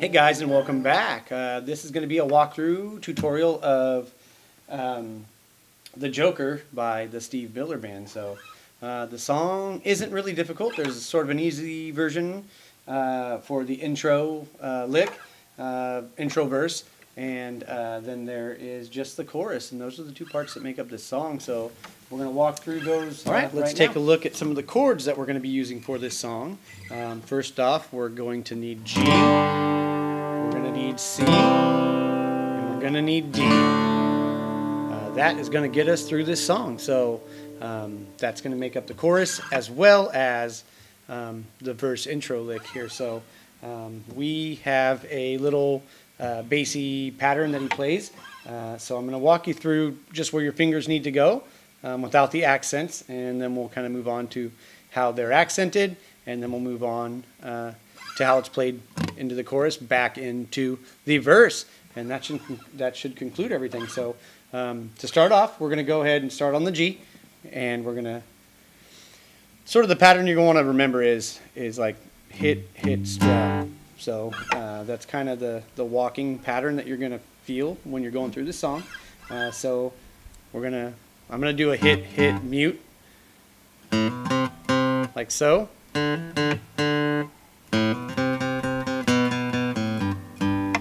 Hey guys, and welcome back. This is going to be a walkthrough tutorial of The Joker by the Steve Miller Band. So the song isn't really difficult. There's sort of an easy version for the intro lick, intro verse, and then there is just the chorus, and those are the two parts that make up this song. So we're going to walk through those. All right, let's take a look at some of the chords that we're going to be using for this song. First off, we're going to need G. We're going to need C, and we're going to need D. That is going to get us through this song. So that's going to make up the chorus as well as the verse intro lick here. So we have a little bassy pattern that he plays. So I'm going to walk you through just where your fingers need to go without the accents, and then we'll kind of move on to how they're accented, and then we'll move on to how it's played into the chorus, back into the verse, and that should conclude everything. So to start off, we're going to go ahead and start on the G, and we're going to sort of the pattern you're going to want to remember is like hit, strum. So that's kind of the walking pattern that you're going to feel when you're going through this song. So I'm going to do a hit, mute, like so.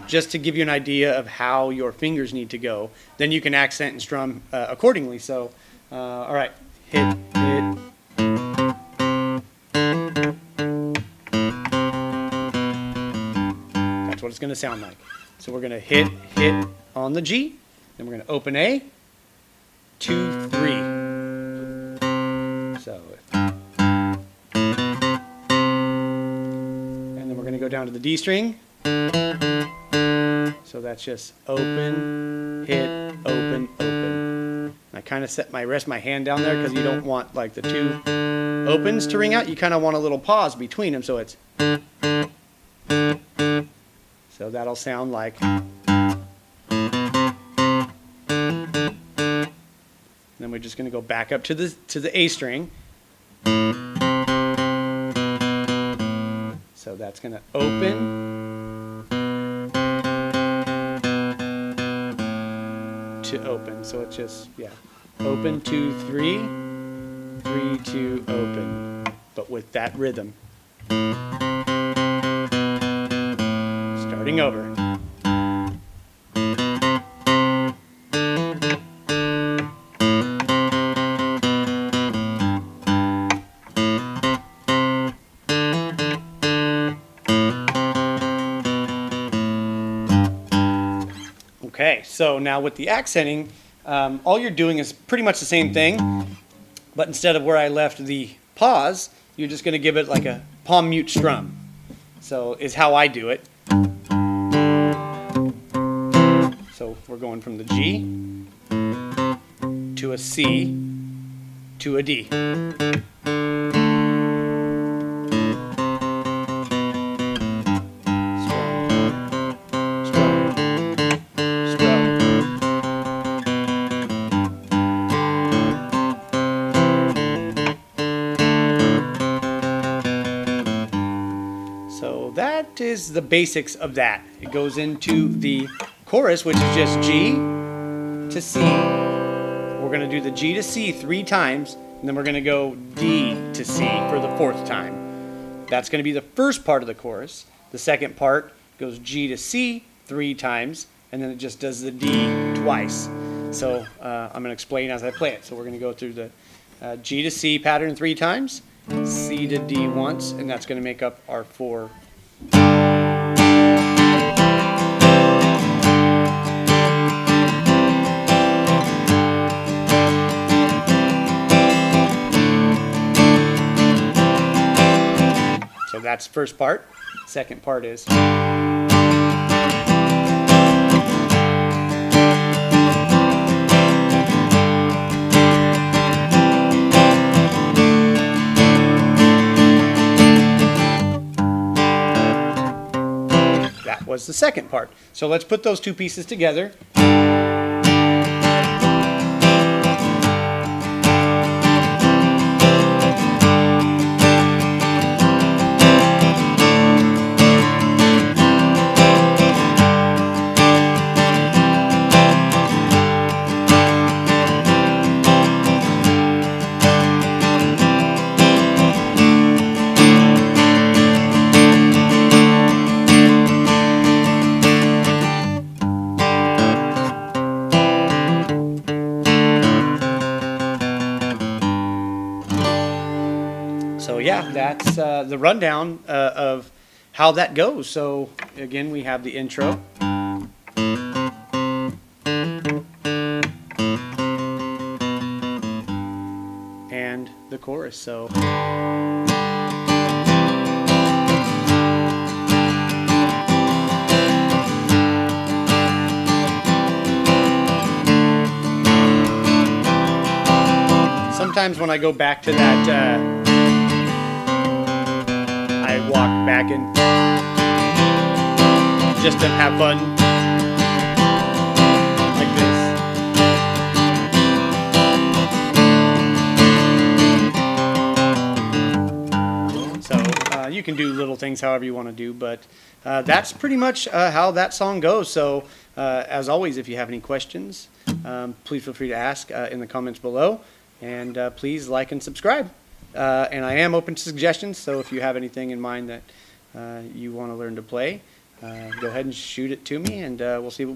Just to give you an idea of how your fingers need to go. Then you can accent and strum accordingly. So, all right, hit. That's what it's going to sound like. So we're going to hit on the G. Then we're going to open A, 2, 3. So, and then we're going to go down to the D string. So that's just open, hit, open, open. I kind of rest my hand down there because you don't want like the two opens to ring out. You kind of want a little pause between them, so it's. So that'll sound like. Then we're just going to go back up to the A string. So that's going to open to open. So it's just, open, 2, 3, 3, 2, open, but with that rhythm. Starting over. Okay, so now with the accenting, all you're doing is pretty much the same thing, but instead of where I left the pause, you're just going to give it like a palm mute strum. So is how I do it. So we're going from the G to a C to a D. So that is the basics of that. It goes into the chorus, which is just G to C. We're going to do the G to C 3 times, and then we're going to go D to C for the 4th time. That's going to be the first part of the chorus. The second part goes G to C 3 times, and then it just does the D twice. So I'm going to explain as I play it. So we're going to go through the G to C pattern 3 times, C to D once, and that's going to make up our 4. So that's the first part. Second part is. That was the second part. So let's put those two pieces together. yeah, that's the rundown of how that goes. So again, we have the intro. And the chorus. So sometimes when I go back to that, I walk back and just to have fun, like this. So you can do little things however you want to do, but that's pretty much how that song goes. So as always, if you have any questions, please feel free to ask in the comments below. And please like and subscribe. And I am open to suggestions, so if you have anything in mind that you want to learn to play, go ahead and shoot it to me, and we'll see what we